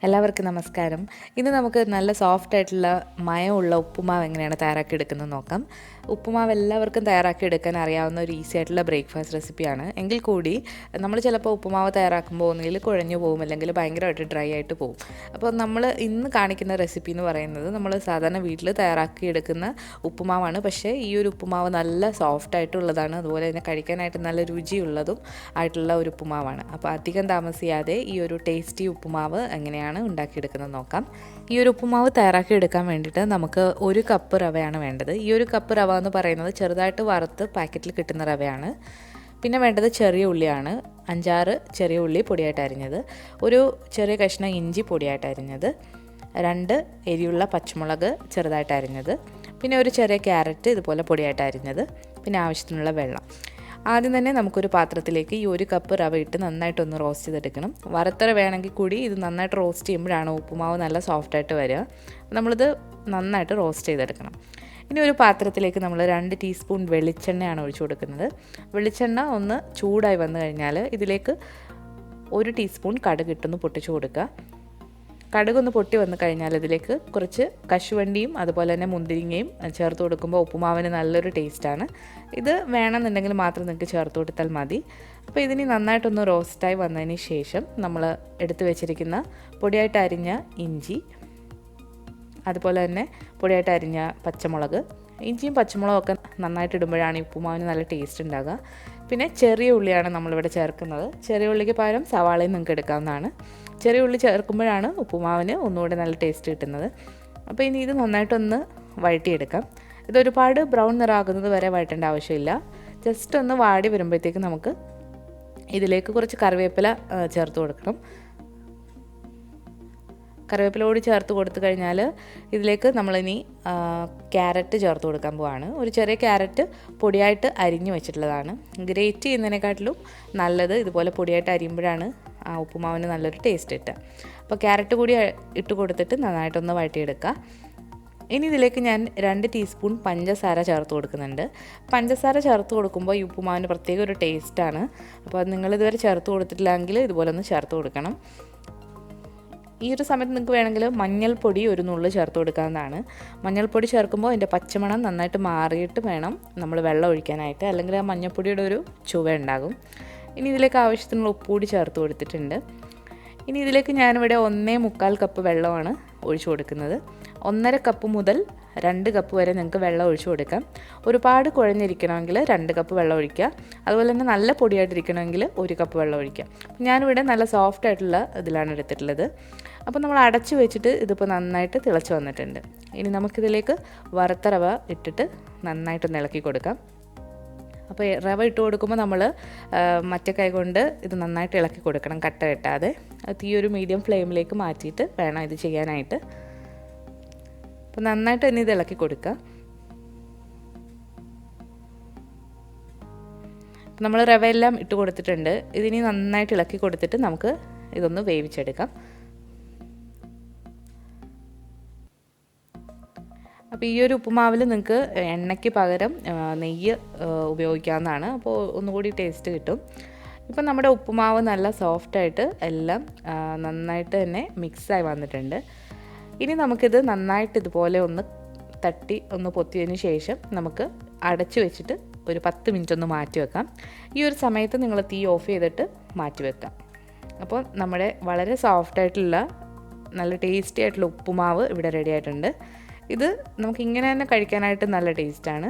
എല്ലാവർക്കും നമസ്കാരം. ഇന്ന് നമുക്ക് നല്ല സോഫ്റ്റ് ആയിട്ടുള്ള മയമുള്ള ഉപ്പുമാവ് എങ്ങനെയാണ് തയ്യാറാക്കിയെടുക്കുന്നത് നോക്കാം. ഉപ്പുമാവ് എല്ലാവർക്കും തയ്യാറാക്കിയെടുക്കാൻ അറിയാവുന്ന ഒരു ഈസി ആയിട്ടുള്ള ബ്രേക്ക്ഫാസ്റ്റ് റെസിപ്പിയാണ്. എങ്കിൽ കൂടി നമ്മൾ ചിലപ്പോൾ ഉപ്പുമാവ് തയ്യാറാക്കുമ്പോൾ ഒന്നുകിൽ കുഴഞ്ഞു പോകും, അല്ലെങ്കിൽ ഭയങ്കരമായിട്ട് ഡ്രൈ ആയിട്ട് പോകും. അപ്പോൾ നമ്മൾ ഇന്ന് കാണിക്കുന്ന റെസിപ്പി എന്ന് പറയുന്നത് നമ്മൾ സാധാരണ വീട്ടിൽ തയ്യാറാക്കിയെടുക്കുന്ന ഉപ്പുമാവാണ്. പക്ഷേ ഈ ഒരു ഉപ്പുമാവ് നല്ല സോഫ്റ്റ് ആയിട്ടുള്ളതാണ്, അതുപോലെ തന്നെ കഴിക്കാനായിട്ട് നല്ല രുചിയുള്ളതും ആയിട്ടുള്ള ഒരു ഉപ്പുമാവാണ്. അപ്പോൾ അധികം താമസിയാതെ ഈ ഒരു ടേസ്റ്റി ഉപ്പുമാവ് എങ്ങനെയാണ് ഉണ്ടാക്കിയെടുക്കുന്നത് നോക്കാം. ഈ ഒരു ഉപ്പുമാവ് തയ്യാറാക്കിയെടുക്കാൻ വേണ്ടിയിട്ട് നമുക്ക് 1 കപ്പ് റവയാണ് വേണ്ടത്. ഈ 1 കപ്പ് റവ എന്ന് പറയുന്നത് ചെറുതായിട്ട് വറുത്ത് പാക്കറ്റിൽ കിട്ടുന്ന റവയാണ്. പിന്നെ വേണ്ടത് ചെറിയ ഉള്ളിയാണ്. 5-6 ചെറിയ ഉള്ളി പൊടിയായിട്ട് അരിഞ്ഞത്, ഒരു ചെറിയ കഷ്ണം ഇഞ്ചി പൊടിയായിട്ട് അരിഞ്ഞത്, 2 എരിയുള്ള പച്ചമുളക് ചെറുതായിട്ട് അരിഞ്ഞത്, പിന്നെ ഒരു ചെറിയ ക്യാരറ്റ് ഇതുപോലെ പൊടിയായിട്ട് അരിഞ്ഞത്, പിന്നെ ആവശ്യത്തിനുള്ള വെള്ളം. ആദ്യം തന്നെ നമുക്കൊരു പാത്രത്തിലേക്ക് ഈ 1 കപ്പ് റവ ഇട്ട് നന്നായിട്ടൊന്ന് റോസ്റ്റ് ചെയ്തെടുക്കണം. വറുത്തറ വേണമെങ്കിൽ കൂടി ഇത് നന്നായിട്ട് റോസ്റ്റ് ചെയ്യുമ്പോഴാണ് ഉപ്പുമാവ് നല്ല സോഫ്റ്റായിട്ട് വരിക. നമ്മളിത് നന്നായിട്ട് റോസ്റ്റ് ചെയ്തെടുക്കണം. ഇനി ഒരു പാത്രത്തിലേക്ക് നമ്മൾ 2 ടീസ്പൂൺ വെളിച്ചെണ്ണയാണ് ഒഴിച്ചു കൊടുക്കുന്നത്. വെളിച്ചെണ്ണ ഒന്ന് ചൂടായി വന്നു കഴിഞ്ഞാൽ ഇതിലേക്ക് 1 ടീസ്പൂൺ കടുക് ഇട്ടൊന്ന് പൊട്ടിച്ചു കൊടുക്കുക. കടുകൊന്ന് പൊട്ടി വന്നു കഴിഞ്ഞാൽ ഇതിലേക്ക് കുറച്ച് കശുവണ്ടിയും അതുപോലെ തന്നെ മുന്തിരിങ്ങയും ചേർത്ത് കൊടുക്കുമ്പോൾ ഉപ്പുമാവിന് നല്ലൊരു ടേസ്റ്റാണ്. ഇത് വേണമെന്നുണ്ടെങ്കിൽ മാത്രം നിങ്ങൾക്ക് ചേർത്ത് കൊടുത്താൽ മതി. അപ്പോൾ ഇതിന് നന്നായിട്ടൊന്ന് റോസ്റ്റായി വന്നതിന് ശേഷം നമ്മൾ എടുത്തു വെച്ചിരിക്കുന്ന പൊടിയായിട്ട് അരിഞ്ഞ ഇഞ്ചി, അതുപോലെ തന്നെ പൊടിയായിട്ട് അരിഞ്ഞ പച്ചമുളക്, ഇഞ്ചിയും പച്ചമുളകും ഒക്കെ നന്നായിട്ട് ഇടുമ്പോഴാണ് ഈ ഉപ്പുമാവിന് നല്ല ടേസ്റ്റ് ഉണ്ടാകുക. പിന്നെ ചെറിയ ഉള്ളിയാണ് നമ്മളിവിടെ ചേർക്കുന്നത്. ചെറിയ ഉള്ളിക്ക് പകരം സവാളയും നിങ്ങൾക്ക് എടുക്കാവുന്നതാണ്. ചെറിയ ഉള്ളി ചേർക്കുമ്പോഴാണ് ഉപ്പുമാവിന് ഒന്നുകൂടെ നല്ല ടേസ്റ്റ് കിട്ടുന്നത്. അപ്പോൾ ഇനി ഇത് നന്നായിട്ടൊന്ന് വഴറ്റിയെടുക്കാം. ഇതൊരുപാട് ബ്രൗൺ നിറാകുന്നത് വരെ വഴറ്റേണ്ട ആവശ്യമില്ല. ജസ്റ്റ് ഒന്ന് വാടി വരുമ്പോഴത്തേക്ക് നമുക്ക് ഇതിലേക്ക് കുറച്ച് കറിവേപ്പില ചേർത്ത് കൊടുക്കണം. കറിവേപ്പില കൂടി ചേർത്ത് കൊടുത്തു കഴിഞ്ഞാൽ ഇതിലേക്ക് നമ്മളിനി ക്യാരറ്റ് ചേർത്ത് കൊടുക്കാൻ പോവാണ്. ഒരു ചെറിയ ക്യാരറ്റ് പൊടിയായിട്ട് അരിഞ്ഞു വെച്ചിട്ടുള്ളതാണ്. ഗ്രേറ്റ് ചെയ്യുന്നതിനെക്കാട്ടിലും നല്ലത് ഇതുപോലെ പൊടിയായിട്ട് അരിയുമ്പോഴാണ് ആ ഉപ്പുമാവിന് നല്ലൊരു ടേസ്റ്റ് കിട്ടുക. അപ്പോൾ ക്യാരറ്റ് കൂടി ഇട്ട് കൊടുത്തിട്ട് നന്നായിട്ടൊന്ന് വഴറ്റിയെടുക്കുക. ഇനി ഇതിലേക്ക് ഞാൻ 2 ടീസ്പൂൺ പഞ്ചസാര ചേർത്ത് കൊടുക്കുന്നുണ്ട്. പഞ്ചസാര ചേർത്ത് കൊടുക്കുമ്പോൾ ഈ ഉപ്പുമാവിന് പ്രത്യേക ഒരു ടേസ്റ്റാണ്. അപ്പോൾ അത് നിങ്ങളിതുവരെ ചേർത്ത് കൊടുത്തിട്ടില്ലെങ്കിൽ ഇതുപോലെ ഒന്ന് ചേർത്ത് കൊടുക്കണം. ഈ ഒരു സമയത്ത് നിങ്ങൾക്ക് വേണമെങ്കിൽ മഞ്ഞൾപ്പൊടി ഒരു നുള്ള് ചേർത്ത് കൊടുക്കാവുന്നതാണ്. മഞ്ഞൾപ്പൊടി ചേർക്കുമ്പോൾ അതിൻ്റെ പച്ചമണം നന്നായിട്ട് മാറിയിട്ട് വേണം നമ്മൾ വെള്ളം ഒഴിക്കാനായിട്ട്, അല്ലെങ്കിൽ ആ മഞ്ഞൾപ്പൊടിയുടെ ഒരു ചുവ ഉണ്ടാകും. ഇനി ഇതിലേക്ക് ആവശ്യത്തിനുള്ള ഉപ്പ് കൂടി ചേർത്ത് കൊടുത്തിട്ടുണ്ട്. ഇനി ഇതിലേക്ക് ഞാനിവിടെ 1.25 കപ്പ് വെള്ളമാണ് ഒഴിച്ചു കൊടുക്കുന്നത്. 1.5 കപ്പ് മുതൽ 2 കപ്പ് വരെ നിങ്ങൾക്ക് വെള്ളം ഒഴിച്ചു കൊടുക്കാം. ഒരുപാട് കുഴഞ്ഞിരിക്കണമെങ്കിൽ 2 കപ്പ് വെള്ളം ഒഴിക്കുക. അതുപോലെ തന്നെ നല്ല പൊടിയായിട്ടിരിക്കണമെങ്കിൽ 1 കപ്പ് വെള്ളം ഒഴിക്കുക. ഞാനിവിടെ നല്ല സോഫ്റ്റ് ആയിട്ടുള്ള ഇതിലാണ് എടുത്തിട്ടുള്ളത്. അപ്പോൾ നമ്മൾ അടച്ചു വെച്ചിട്ട് ഇതിപ്പോൾ നന്നായിട്ട് തിളച്ച് വന്നിട്ടുണ്ട്. ഇനി നമുക്കിതിലേക്ക് വറുത്ത റവ ഇട്ടിട്ട് നന്നായിട്ടൊന്ന് ഇളക്കി കൊടുക്കാം. അപ്പോൾ റവ ഇട്ട് കൊടുക്കുമ്പോൾ നമ്മൾ മറ്റേ കൈ കൊണ്ട് ഇത് നന്നായിട്ട് ഇളക്കി കൊടുക്കണം, കട്ട കെട്ടാതെ. തീ ഒരു മീഡിയം ഫ്ലെയിമിലേക്ക് മാറ്റിയിട്ട് വേണം ഇത് ചെയ്യാനായിട്ട്. അപ്പോൾ നന്നായിട്ട് തന്നെ ഇത് ഇളക്കി കൊടുക്കുക. നമ്മൾ റവയെല്ലാം ഇട്ട് കൊടുത്തിട്ടുണ്ട്. ഇതിനി നന്നായിട്ട് ഇളക്കി കൊടുത്തിട്ട് നമുക്ക് ഇതൊന്ന് വേവിച്ചെടുക്കാം. അപ്പോൾ ഈ ഒരു ഉപ്പുമാവിൽ നിങ്ങൾക്ക് എണ്ണയ്ക്ക് പകരം നെയ്യ് ഉപയോഗിക്കാവുന്നതാണ്. അപ്പോൾ ഒന്നുകൂടി ടേസ്റ്റ് കിട്ടും. ഇപ്പം നമ്മുടെ ഉപ്പുമാവ് നല്ല സോഫ്റ്റായിട്ട് എല്ലാം നന്നായിട്ട് തന്നെ മിക്സായി വന്നിട്ടുണ്ട്. ഇനി നമുക്കിത് നന്നായിട്ട് ഇതുപോലെ ഒന്ന് തട്ടി ഒന്ന് പൊത്തിയതിന് ശേഷം നമുക്ക് അടച്ചു വെച്ചിട്ട് ഒരു 10 മിനിറ്റ് ഒന്ന് മാറ്റി വെക്കാം. ഈ ഒരു സമയത്ത് നിങ്ങൾ തീ ഓഫ് ചെയ്തിട്ട് മാറ്റി വെക്കാം. അപ്പോൾ നമ്മുടെ വളരെ സോഫ്റ്റായിട്ടുള്ള നല്ല ടേസ്റ്റി ആയിട്ടുള്ള ഉപ്പുമാവ് ഇവിടെ റെഡി ആയിട്ടുണ്ട്. ഇത് നമുക്ക് ഇങ്ങനെ തന്നെ കഴിക്കാനായിട്ട് നല്ല ടേസ്റ്റാണ്.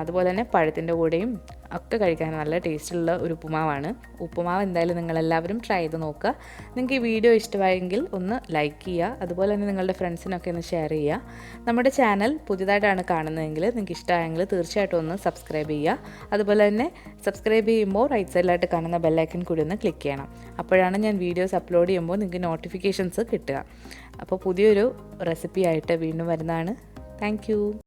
അതുപോലെ തന്നെ പഴത്തിൻ്റെ കൂടെയും ഒക്കെ കഴിക്കാൻ നല്ല ടേസ്റ്റുള്ള ഒരു ഉപ്പുമാവാണ്. ഉപ്പുമാവ് എന്തായാലും നിങ്ങളെല്ലാവരും ട്രൈ ചെയ്ത് നോക്കുക. നിങ്ങൾക്ക് ഈ വീഡിയോ ഇഷ്ടമായെങ്കിൽ ഒന്ന് ലൈക്ക് ചെയ്യുക. അതുപോലെ തന്നെ നിങ്ങളുടെ ഫ്രണ്ട്സിനൊക്കെ ഒന്ന് ഷെയർ ചെയ്യുക. നമ്മുടെ ചാനൽ പുതിയതായിട്ടാണ് കാണുന്നതെങ്കിൽ നിങ്ങൾക്ക് ഇഷ്ടമായെങ്കിൽ തീർച്ചയായിട്ടും ഒന്ന് സബ്സ്ക്രൈബ് ചെയ്യുക. അതുപോലെ തന്നെ സബ്സ്ക്രൈബ് ചെയ്യുമ്പോൾ റൈറ്റ് സൈഡിലായിട്ട് കാണുന്ന ബെല്ലൈക്കൺ കൂടി ഒന്ന് ക്ലിക്ക് ചെയ്യണം. അപ്പോഴാണ് ഞാൻ വീഡിയോസ് അപ്ലോഡ് ചെയ്യുമ്പോൾ നിങ്ങൾക്ക് നോട്ടിഫിക്കേഷൻസ് കിട്ടുക. അപ്പോൾ പുതിയൊരു റെസിപ്പി ആയിട്ട് വീണ്ടും വരുന്നതാണ്. താങ്ക്